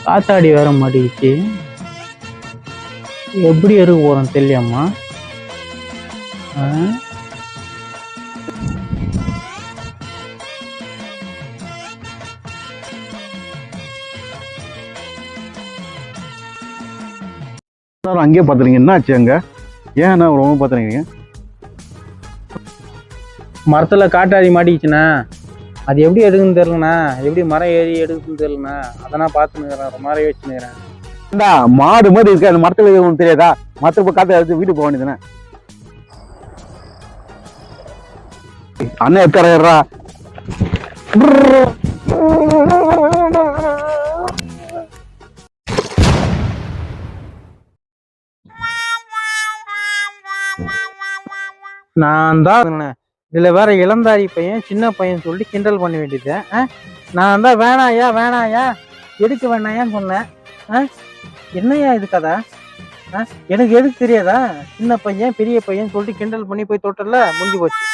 காத்தாடி வேற மாட்டிக்கிச்சு. எப்படி எடுக்க போறோம் தெரியலையாம்மா. அங்கேயே பாத்துறீங்க, என்ன ஆச்சு அங்க? ஏன் ரொம்ப பாத்துறீங்க? மரத்துல காட்டாடி மாட்டிக்கிச்சுண்ணா. அது எப்படி எடுக்குன்னு தெரியலண்ணா. எப்படி மரம் ஏறி எடுக்குன்னு தெரியலண்ணா. அதை நான் பார்த்துனுக்கிறேன், ரொம்ப நேரம் வச்சுனுக்கிறேன். மாடு மாதிரி இருக்கு, அந்த மரத்துல ஒண்ணு தெரியாதா? மரத்துல போய் காத்த எடுத்து வீட்டுக்கு போக வேண்டியதுதானே. அண்ணன் எடுத்துறா. நான் தான் இதுல வேற இளந்தாரி பையன் சின்ன பையன் சொல்லிட்டு கிண்டல் பண்ண வேண்டியது. நான் தான் வேணாயா எதுக்கு வேணாயான்னு சொன்னேன். என்னையா இது கதை? எனக்கு எதுக்கு தெரியாதா? சின்ன பையன் பெரிய பையன் சொல்லிட்டு கிண்டல் பண்ணி போய் தொட்டல முடிஞ்சு போச்சு.